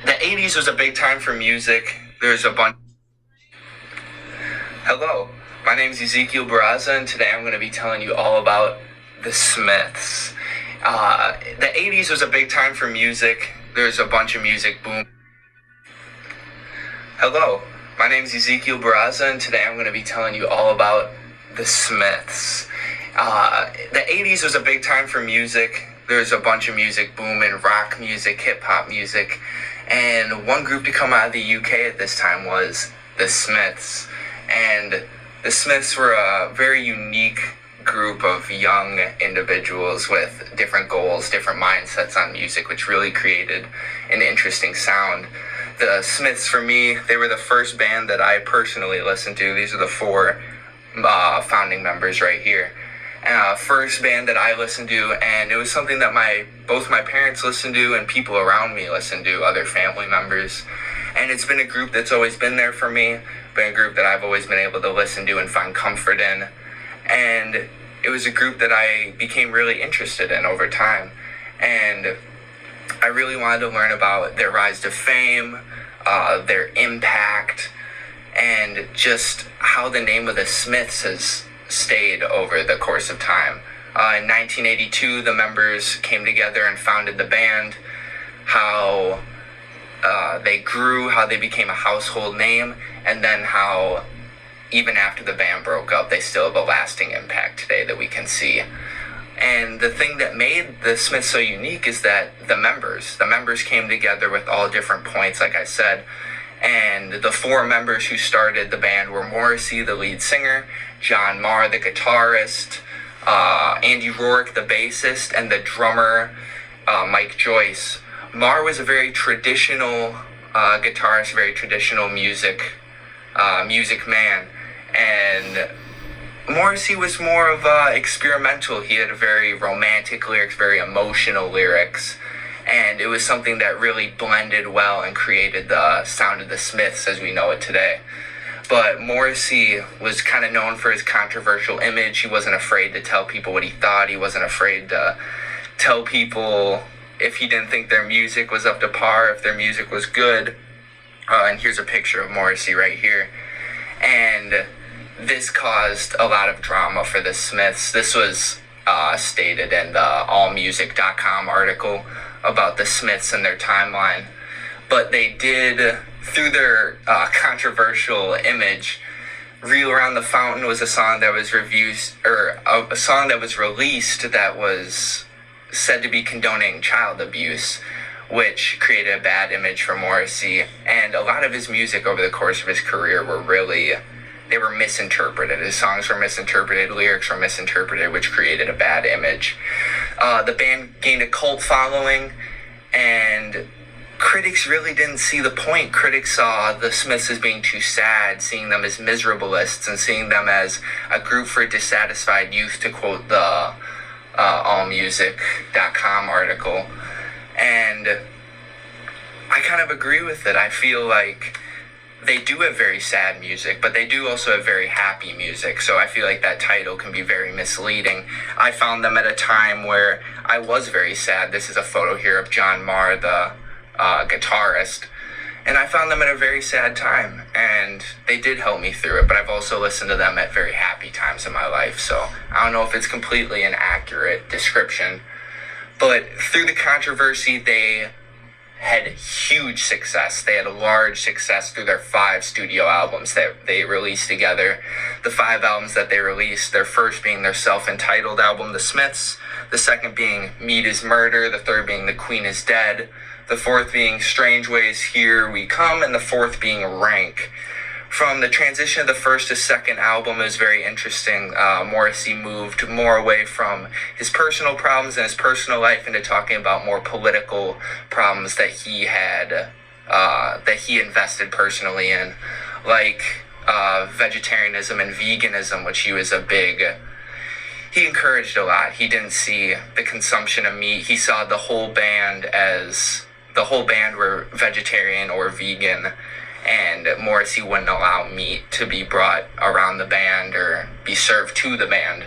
The 80s was a big time for music. There's a bunch. Hello, my name is Ezekiel Barraza, and today I'm going to be telling you all about the Smiths. The 80s was a big time for music. There's a bunch of music boom. Hello, my name is Ezekiel Barraza, and today I'm going to be telling you all about the Smiths. The 80s was a big time for music. There's a bunch of music booming, rock music, hip-hop music. And one group to come out of the UK at this time was the Smiths. And the Smiths were a very unique group of young individuals with different goals, different mindsets on music, which really created an interesting sound. The Smiths, for me, they were the first band that I personally listened to. These are the four founding members right here. First band that I listened to, and it was something that both my parents listened to and people around me listened to, other family members. And it's been a group that's always been there for me, been a group that I've always been able to listen to and find comfort in. And it was a group that I became really interested in over time. And I really wanted to learn about their rise to fame, their impact, and just how the name of the Smiths has stayed over the course of time. In 1982, the members came together and founded the band. How they grew, how they became a household name, and then how even after the band broke up, they still have a lasting impact today that we can see. And the thing that made the Smiths so unique is that the members came together with all different points, like I said. And the four members who started the band were Morrissey, the lead singer, John Marr, the guitarist, Andy Rourke, the bassist, and the drummer, Mike Joyce. Marr was a very traditional guitarist, very traditional music man. And Morrissey was more of experimental. He had very romantic lyrics, very emotional lyrics. And it was something that really blended well and created the sound of the Smiths as we know it today. But Morrissey was kind of known for his controversial image. He wasn't afraid to tell people what he thought. He wasn't afraid to tell people if he didn't think their music was up to par, if their music was good. And here's a picture of Morrissey right here. And this caused a lot of drama for the Smiths. This was stated in the allmusic.com article about the Smiths and their timeline. But they did, through their controversial image, Reel Around the Fountain was a song that was released that was said to be condoning child abuse, which created a bad image for Morrissey. And a lot of his music over the course of his career they were misinterpreted. His songs were misinterpreted, lyrics were misinterpreted, which created a bad image. The band gained a cult following, and critics really didn't see the point. Critics saw the Smiths as being too sad, seeing them as miserableists, and seeing them as a group for dissatisfied youth, to quote the allmusic.com article. And I kind of agree with it. I feel like they do have very sad music, but they do also have very happy music. So I feel like that title can be very misleading. I found them at a time where I was very sad. This is a photo here of John Marr, the guitarist. And I found them at a very sad time, and they did help me through it, but I've also listened to them at very happy times in my life. So I don't know if it's completely an accurate description, but through the controversy, they had huge success. They had a large success through their 5 studio albums that they released together. The 5 albums that they released, their first being their self-entitled album, The Smiths, the second being Meat is Murder, the third being The Queen is Dead, the fourth being Strange Ways, Here We Come, and the fourth being Rank. From the transition of the first to second album, it was very interesting. Morrissey moved more away from his personal problems and his personal life into talking about more political problems that he had, that he invested personally in, like vegetarianism and veganism, which he encouraged a lot. He didn't see the consumption of meat. He saw the whole band were vegetarian or vegan, and Morrissey wouldn't allow meat to be brought around the band or be served to the band.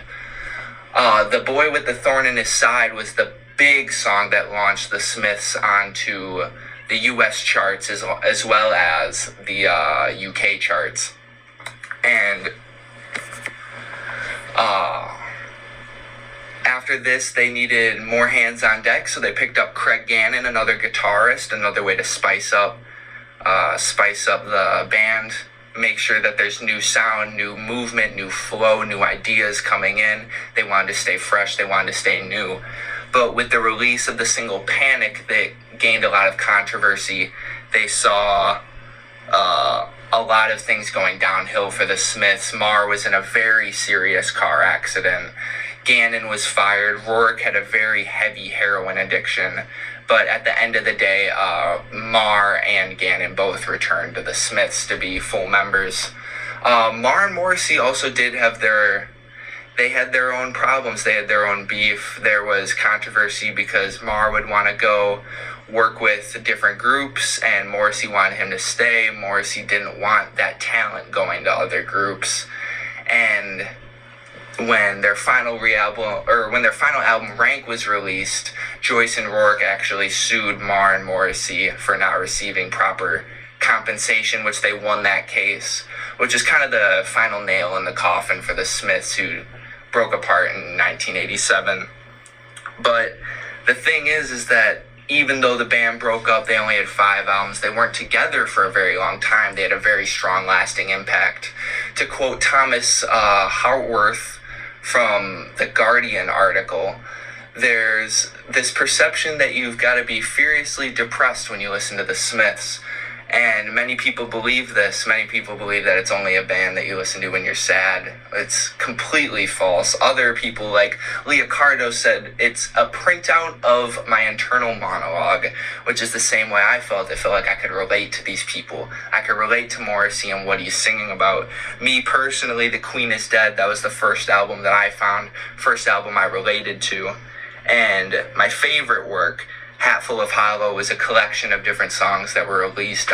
The Boy with the Thorn in His Side was the big song that launched the Smiths onto the US charts as well as the UK charts. And after this, they needed more hands on deck, so they picked up Craig Gannon, another guitarist, another way to spice up the band, make sure that there's new sound, new movement, new flow, new ideas coming in. They wanted to stay fresh, they wanted to stay new. But with the release of the single Panic, they gained a lot of controversy. They saw a lot of things going downhill for the Smiths. Marr was in a very serious car accident. Gannon was fired. Rourke had a very heavy heroin addiction. But at the end of the day, Marr and Gannon both returned to the Smiths to be full members. Marr and Morrissey also did have they had their own problems. They had their own beef. There was controversy because Marr would want to go work with different groups and Morrissey wanted him to stay. Morrissey didn't want that talent going to other groups. And when their final album Rank was released, Joyce and Rourke actually sued Marr and Morrissey for not receiving proper compensation, which they won that case, which is kind of the final nail in the coffin for the Smiths, who broke apart in 1987. But the thing is that even though the band broke up, they only had 5 albums. They weren't together for a very long time. They had a very strong, lasting impact. To quote Thomas Hartworth from the Guardian article, there's this perception that you've got to be furiously depressed when you listen to the Smiths. And many people believe this. Many people believe that it's only a band that you listen to when you're sad. It's completely false. Other people like Leocardo said it's a printout of my internal monologue, which is the same way I felt. I felt like I could relate to these people. I could relate to Morrissey and what he's singing about. Me personally, The Queen is Dead, that was the first album that I found, first album I related to. And my favorite work, Hatful of Hollow, was a collection of different songs that were released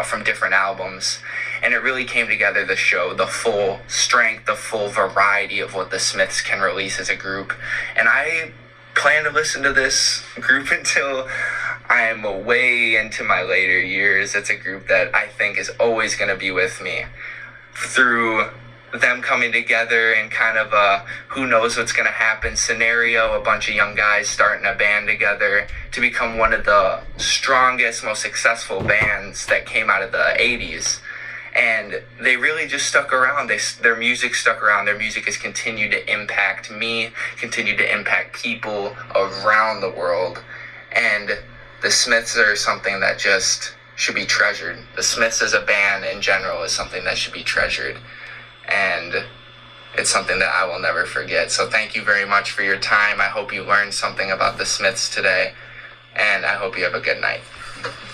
from different albums, and it really came together to show the full strength, the full variety of what the Smiths can release as a group. And I plan to listen to this group until I'm way into my later years. It's a group that I think is always going to be with me through them coming together and kind of a who knows what's going to happen scenario, a bunch of young guys starting a band together to become one of the strongest, most successful bands that came out of the 80s. And they really just stuck around. Their music stuck around. Their music has continued to impact me, continued to impact people around the world. And the Smiths are something that just should be treasured. The Smiths as a band in general is something that should be treasured. And it's something that I will never forget. So thank you very much for your time. I hope you learned something about the Smiths today, and I hope you have a good night.